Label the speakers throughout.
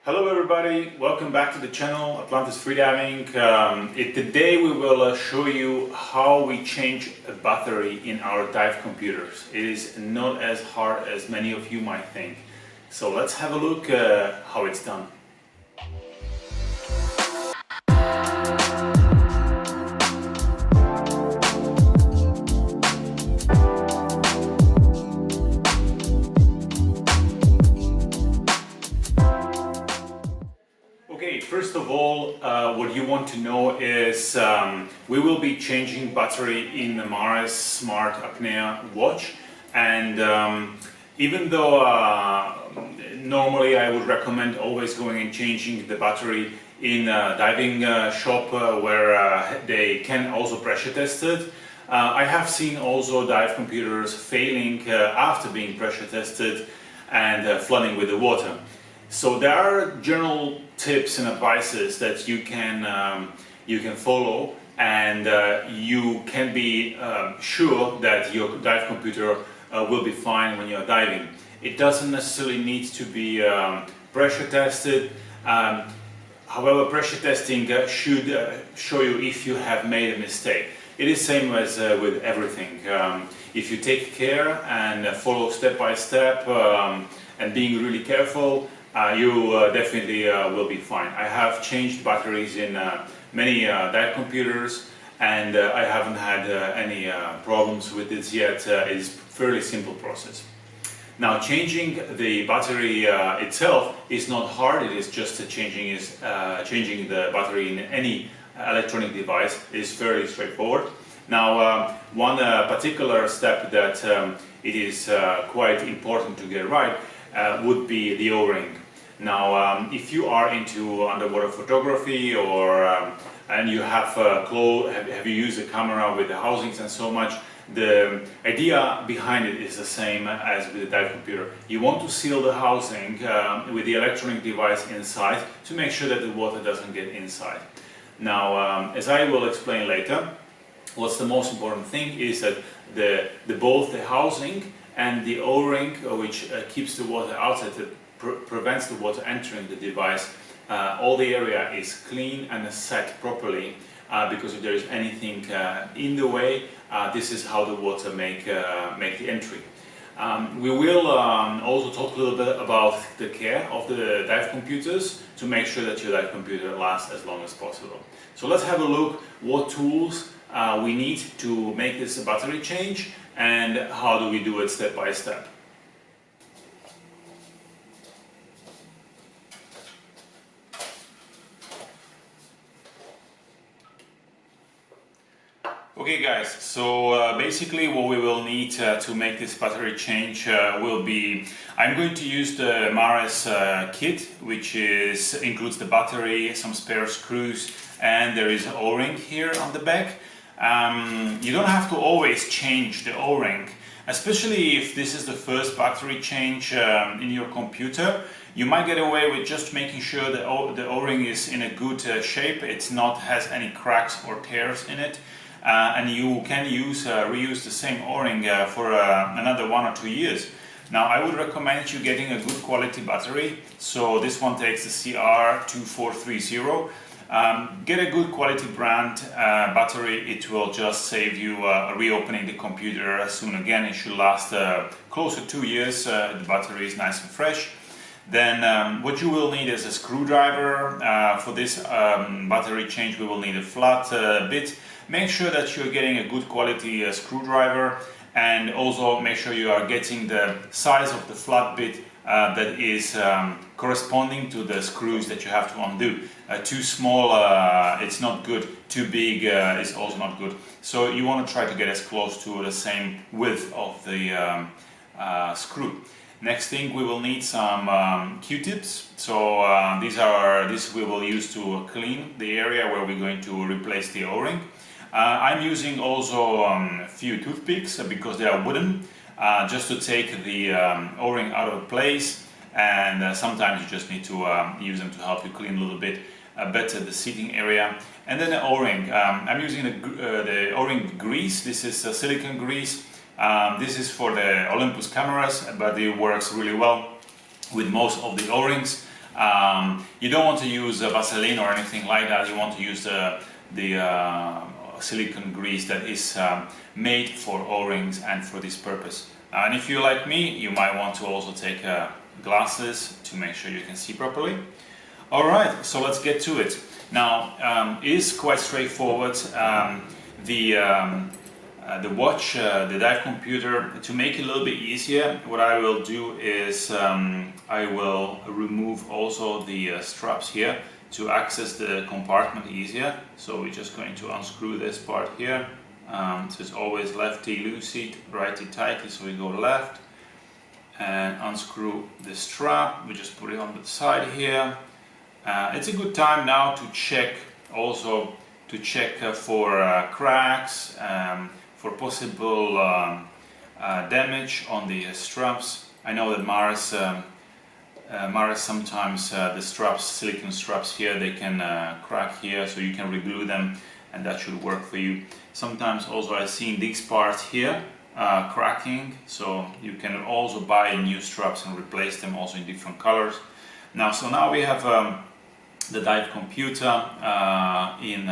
Speaker 1: Hello everybody, welcome back to the channel Atlantis Freediving. Today we will show you how we change a battery in our dive computers. It is not as hard as many of you might think. So let's have a look how it's done. Okay, first of all, what you want to know is we will be changing battery in the Mars Smart Apnea watch, and even though normally I would recommend always going and changing the battery in a diving shop where they can also pressure test it. I have seen also dive computers failing after being pressure tested and flooding with the water. So there are general tips and advices that you can follow, and you can be sure that your dive computer will be fine when you're diving. It doesn't necessarily need to be pressure tested. However, pressure testing should show you if you have made a mistake. It is same as with everything. If you take care and follow step by step and being really careful, you definitely will be fine. I have changed batteries in many dive computers, and I haven't had any problems with it yet. It's a fairly simple process. Now, changing the battery itself is not hard. It is just changing the battery in any electronic device. It is fairly straightforward. Now, one particular step that it is quite important to get right would be the O-ring. Now, if you are into underwater photography or and you have you used a camera with the housings and so much, the idea behind it is the same as with the dive computer. You want to seal the housing with the electronic device inside to make sure that the water doesn't get inside. Now, as I will explain later, what's the most important thing is that both the housing and the O-ring, which keeps the water outside, prevents the water entering the device, all the area is clean and set properly, because if there is anything in the way, this is how the water make the entry. We will also talk a little bit about the care of the dive computers to make sure that your dive computer lasts as long as possible. So let's have a look what tools we need to make this a battery change, and how do we do it step by step. Okay guys, so basically what we will need to make this battery change will be, I'm going to use the Mars kit, which includes the battery, some spare screws, and there is an O-ring here on the back. You don't have to always change the O-ring, especially if this is the first battery change in your computer. You might get away with just making sure the O-ring is in a good shape, it's not has any cracks or tears in it. And you can reuse the same O-ring for another 1 or 2 years. Now, I would recommend you getting a good quality battery. So this one takes the CR2430. Get a good quality brand battery. It will just save you reopening the computer soon again. It should last close to 2 years. The battery is nice and fresh. Then what you will need is a screwdriver. For this battery change, we will need a flat bit. Make sure that you're getting a good quality screwdriver, and also make sure you are getting the size of the flat bit that is corresponding to the screws that you have to undo. Too small, it's not good. Too big is also not good. So you want to try to get as close to the same width of the screw. Next thing, we will need some Q-tips. So this we will use to clean the area where we're going to replace the O-ring. I'm using also a few toothpicks because they are wooden, just to take the O-ring out of place, and sometimes you just need to use them to help you clean a little bit better the seating area. And then the O-ring. I'm using the O-ring grease. This is silicone grease. This is for the Olympus cameras, but it works really well with most of the O-rings. You don't want to use Vaseline or anything like that. You want to use the silicone grease that is made for O-rings and for this purpose. And if you're like me, you might want to also take glasses to make sure you can see properly. Alright, so let's get to it. Now, it is quite straightforward. The watch, the dive computer, to make it a little bit easier, what I will do is I will remove also the straps here to access the compartment easier. So we're just going to unscrew this part here. So it's always lefty loosey, righty tighty, so we go left and unscrew the strap. We just put it on the side here. It's a good time now to check also for cracks, for possible damage on the straps. I know that Mars sometimes the straps, silicone straps here, they can crack here, so you can reglue them and that should work for you. Sometimes also I've seen these parts here cracking, so you can also buy new straps and replace them also in different colors. So now we have the dive computer in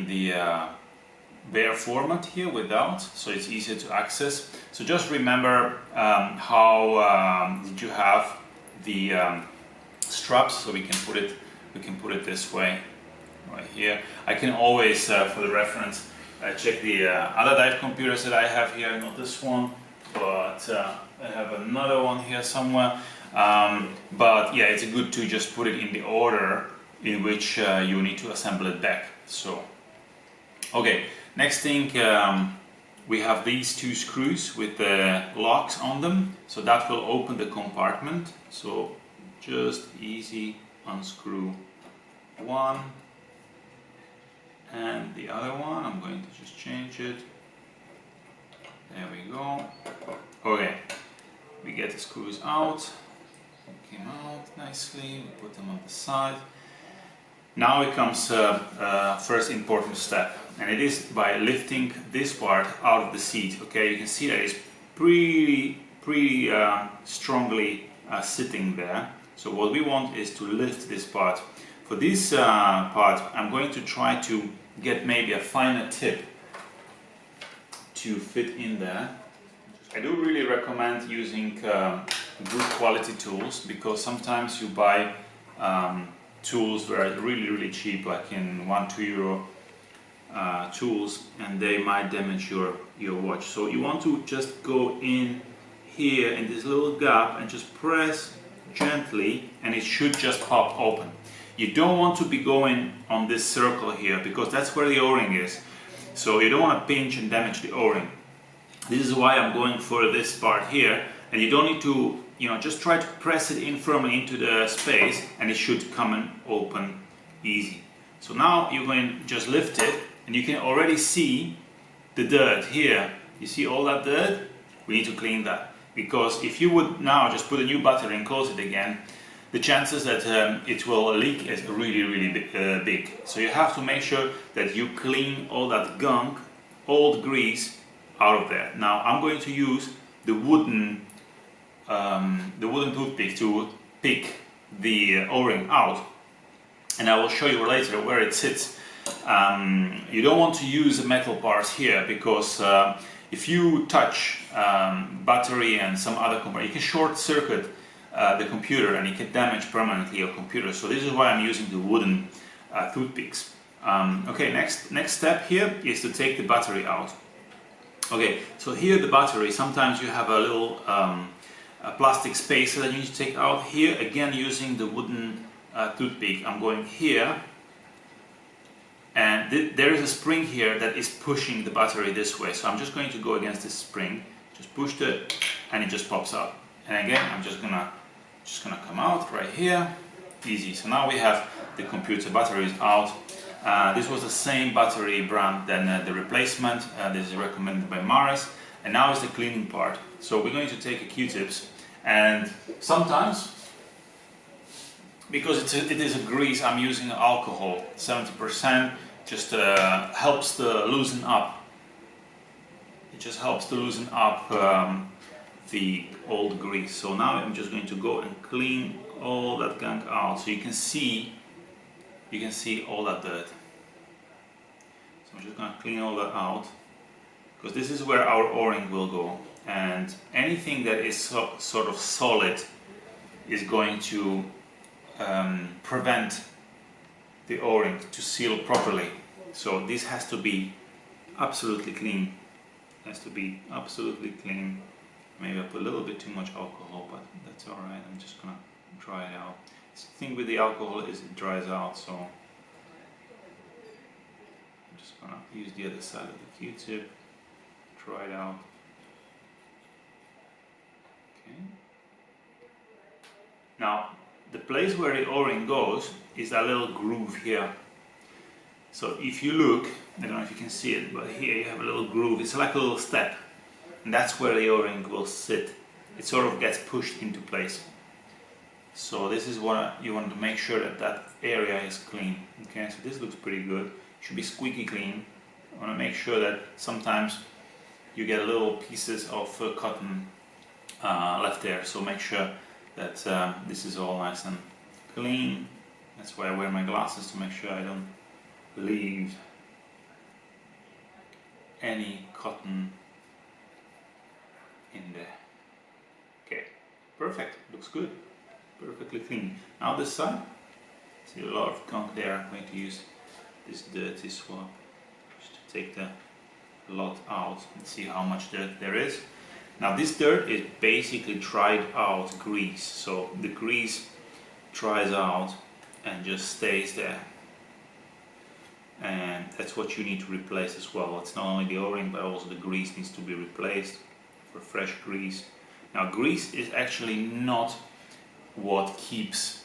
Speaker 1: the bare format here without, so it's easier to access. So just remember how did you have the straps, so we can put it this way right here. I can always for the reference check the other dive computers that I have here, not this one, but I have another one here somewhere. But yeah, it's good to just put it in the order in which you need to assemble it back. So okay, next thing, we have these two screws with the locks on them, so that will open the compartment. So just easy unscrew one and the other one. I'm going to just change it. There we go. Okay, we get the screws out. They came out nicely. We put them on the side. Now it comes first important step, and it is by lifting this part out of the seat. Okay, you can see that it's pretty strongly sitting there. So what we want is to lift this part. For this part, I'm going to try to get maybe a finer tip to fit in there. I do really recommend using good quality tools, because sometimes you buy tools that are really cheap, like in €1-2 tools, and they might damage your watch. So you want to just go in here in this little gap and just press gently, and it should just pop open. You don't want to be going on this circle here, because that's where the O-ring is. So you don't want to pinch and damage the O-ring. This is why I'm going for this part here, and you don't need to, just try to press it in firmly into the space, and it should come and open easy. So now you're going to just lift it, and you can already see the dirt here. You see all that dirt? We need to clean that, because if you would now just put a new battery and close it again, the chances that it will leak is really big. So you have to make sure that you clean all that gunk, old grease out of there. Now I'm going to use the wooden toothpick to pick the O-ring out, and I will show you later where it sits. You don't want to use the metal parts here, because if you touch battery and some other component, you can short circuit the computer, and it can damage permanently your computer. So this is why I'm using the wooden toothpicks. Okay, next step here is to take the battery out. Okay, so here the battery, sometimes you have a little a plastic spacer that you need to take out. Here again, using the wooden toothpick, I'm going here, and there is a spring here that is pushing the battery this way. So I'm just going to go against this spring, just push it, and it just pops out. And again, I'm just gonna come out right here, easy. So now we have the computer batteries out. This was the same battery brand than the replacement. This is recommended by Mars. And now is the cleaning part. So we're going to take a Q-tips, and sometimes, because it is a grease, I'm using alcohol, 70%, just helps to loosen up. It just helps to loosen up
Speaker 2: the old grease. So now I'm just going to go and clean all that gunk out, so you can see all that dirt. So I'm just going to clean all that out, because this is where our O-ring will go, and anything that is sort of solid is going to prevent the O-ring to seal properly. So this has to be absolutely clean. Has to be absolutely clean. Maybe I put a little bit too much alcohol, but that's alright. I'm just gonna dry it out. The thing with the alcohol is it dries out, so I'm just gonna use the other side of the Q-tip, dry it out. Okay. Now, the place where the O-ring goes is a little groove here. So if you look, I don't know if you can see it, but here you have a little groove. It's like a little step, and that's where the O-ring will sit. It sort of gets pushed into place. So this is what you want to make sure that that area is clean. Okay, so this looks pretty good. It should be squeaky clean. I want to make sure that sometimes you get little pieces of cotton left there. So make sure that this is all nice and clean. That's why I wear my glasses, to make sure I don't leave any cotton in there. Okay, perfect, looks good, perfectly clean. Now this side, see a lot of gunk there. I'm going to use this dirty swab just to take the lot out and see how much dirt there is. Now this dirt is basically dried out grease, so the grease dries out and just stays there, and that's what you need to replace as well. It's not only the O-ring, but also the grease needs to be replaced for fresh grease. Now grease is actually not what keeps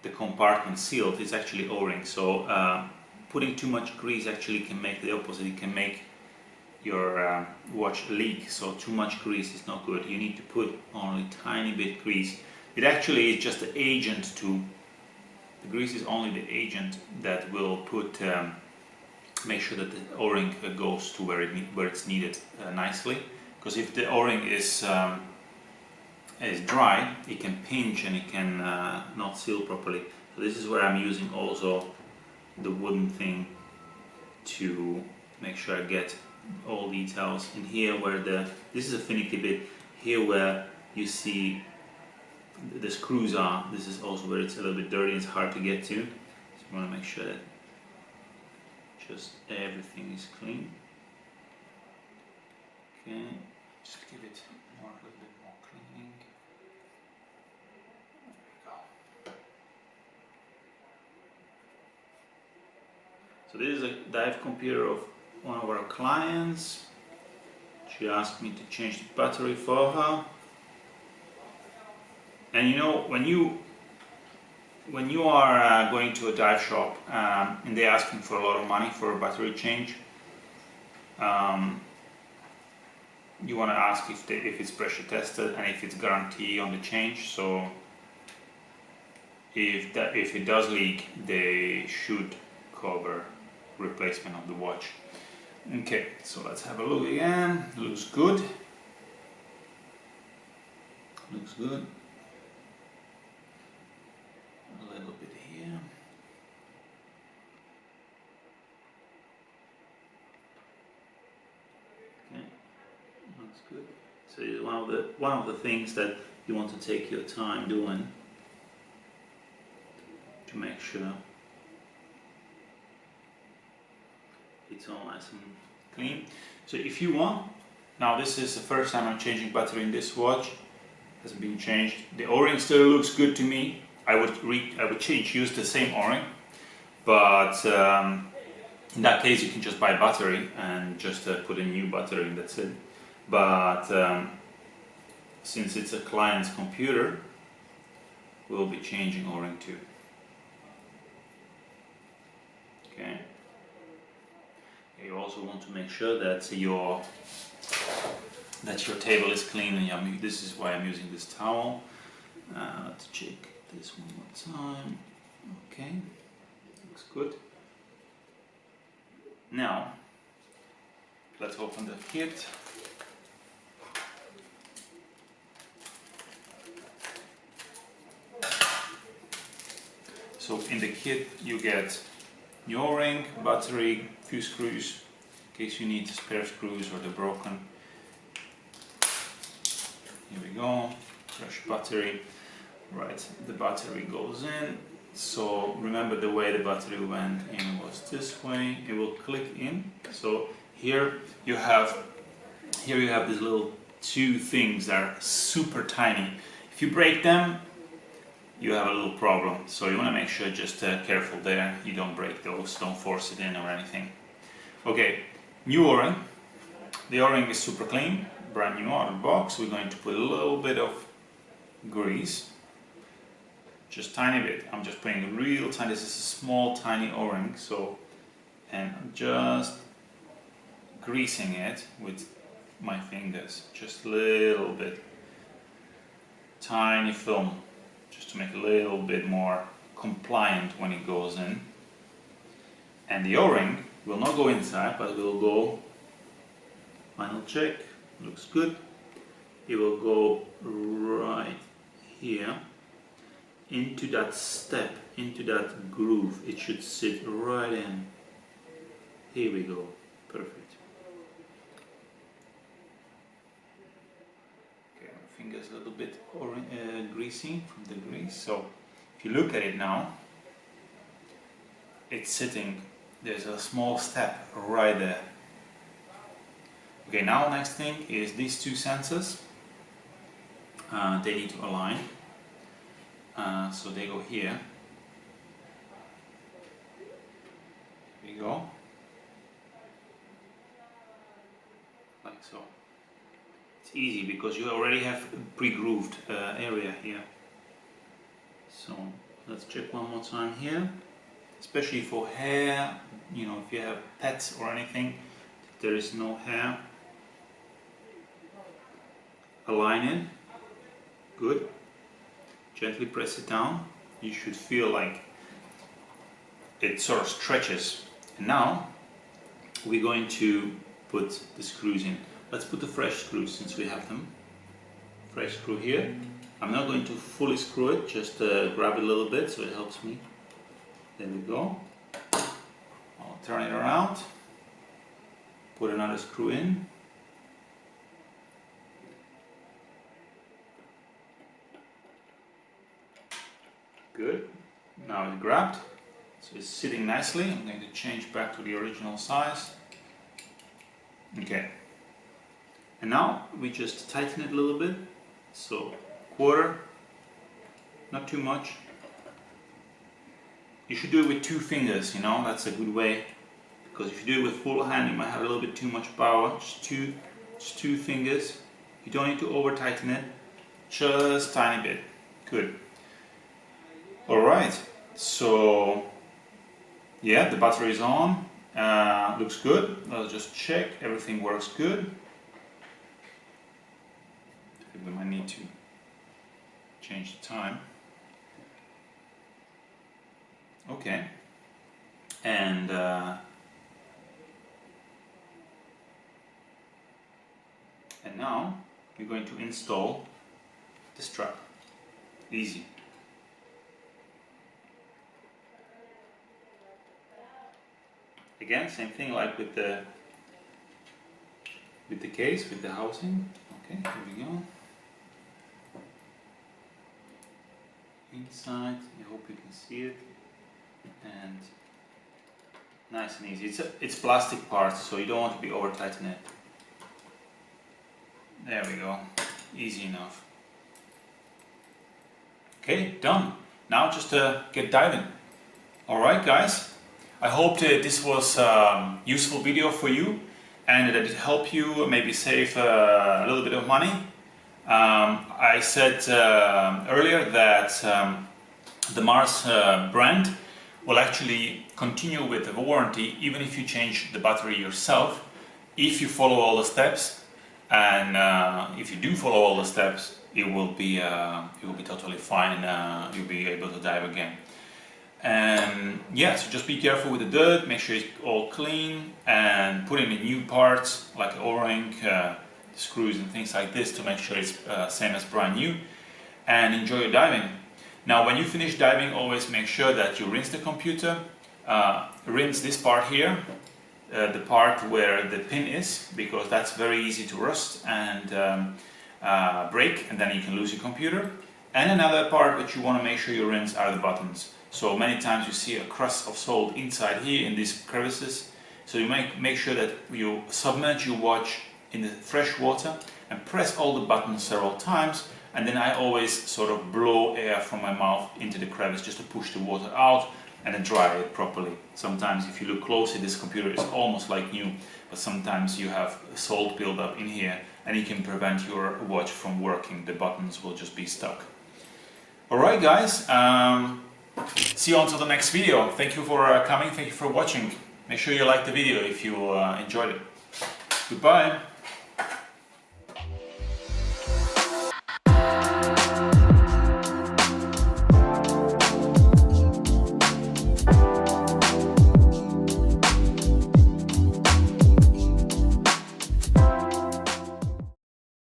Speaker 2: the compartment sealed. It's actually O-ring. So putting too much grease actually can make the opposite. It can make your watch leak. So too much grease is not good. You need to put only tiny bit grease. It actually is just the agent to, the grease is only the agent that will put make sure that the O-ring goes to where it's needed nicely. Because if the O-ring is dry, it can pinch and it can not seal properly. So this is where I'm using also the wooden thing to make sure I get all details. In here where this is a finicky bit, here where you see the screws are, this is also where it's a little bit dirty, it's hard to get to. So I want to make sure that just everything is clean. Okay, just give it a little bit more cleaning. There we go. So this is a dive computer of one of our clients. She asked me to change the battery for her. And you know, when you are going to a dive shop and they're asking for a lot of money for a battery change, you want to ask if it's pressure tested and if it's guarantee on the change. So if it does leak, they should cover replacement of the watch. Okay, so let's have a look again. Looks good. Looks good. A little bit here. Okay, looks good. So it's one of the things that you want to take your time doing to make sure it's all nice and clean. So if you want, now this is the first time I'm changing battery in this watch. It hasn't been changed. The O-ring still looks good to me. I would use the same O-ring, but in that case you can just buy a battery and just put a new battery and that's it. But since it's a client's computer, we'll be changing O-ring too. Okay. You also want to make sure that your table is clean, and this is why I'm using this towel. Let's check this one more time. Okay, looks good. Now, let's open the kit. So in the kit you get your O-ring, battery, few screws in case you need spare screws or they're broken. Here we go, fresh battery. Right, the battery goes in. So remember the way the battery went in was this way. It will click in. So here you have these little two things that are super tiny. If you break them, you have a little problem. So you want to make sure just careful there. You don't break those. Don't force it in or anything. Okay, new O-ring. The O-ring is super clean, brand new out of the box. We're going to put a little bit of grease. Just tiny bit. I'm just putting a real tiny, this is a small tiny O-ring, so, and I'm just greasing it with my fingers, just a little bit. Tiny film, just to make it a little bit more compliant when it goes in. And the O-ring will not go inside, but it will go, final check, looks good. It will go right here. Into that step, into that groove, it should sit right in. Here we go, perfect. Okay, my finger's a little bit greasy from the grease, so if you look at it now, it's sitting, there's a small step right there. Okay, now next thing is these two sensors, they need to align. So they go here. Here we go. Like so. It's easy because you already have a pre-grooved area here. So let's check one more time here. Especially for hair, you know, if you have pets or anything, there is no hair. Align it. Good. Gently press it down. You should feel like it sort of stretches. And now we're going to put the screws in. Let's put the fresh screws since we have them. Fresh screw here. I'm not going to fully screw it, just grab it a little bit so it helps me. There we go. I'll turn it around. Put another screw in. Good. Now it's grabbed, so it's sitting nicely. I'm going to change back to the original size. Okay. And now we just tighten it a little bit. So quarter, not too much. You should do it with two fingers, you know, that's a good way. Because if you do it with full hand, you might have a little bit too much power. Just two fingers. You don't need to over tighten it, just tiny bit. Good. Alright, so yeah, the battery is on, looks good. Let's just check, everything works good. I think we might need to change the time. Okay, and now we're going to install the strap. Easy. Again, same thing like with the case, with the housing. Okay, here we go. Inside, I hope you can see it. And nice and easy. It's plastic parts, so you don't want to be over tighten it. There we go. Easy enough. Okay, done. Now just get diving. Alright guys, I hope that this was a useful video for you and that it helped you maybe save a little bit of money. I said earlier that the Mars brand will actually continue with the warranty even if you change the battery yourself, if you follow all the steps. And if you do follow all the steps, it will be totally fine and you'll be able to dive again. And yeah, so just be careful with the dirt, make sure it's all clean, and put in the new parts like O-ring, screws and things like this to make sure it's same as brand new, and enjoy your diving. Now when you finish diving, always make sure that you rinse the computer, rinse this part here, the part where the pin is, because that's very easy to rust and break, and then you can lose your computer. And another part that you want to make sure you rinse are the buttons. So many times you see a crust of salt inside here in these crevices. So you make sure that you submerge your watch in the fresh water and press all the buttons several times, and then I always sort of blow air from my mouth into the crevice just to push the water out and then dry it properly. Sometimes if you look closely, this computer is almost like new, but sometimes you have salt buildup in here and it can prevent your watch from working. The buttons will just be stuck. Alright guys, see you until the next video. Thank you for coming, thank you for watching. Make sure you like the video if you enjoyed it. Goodbye.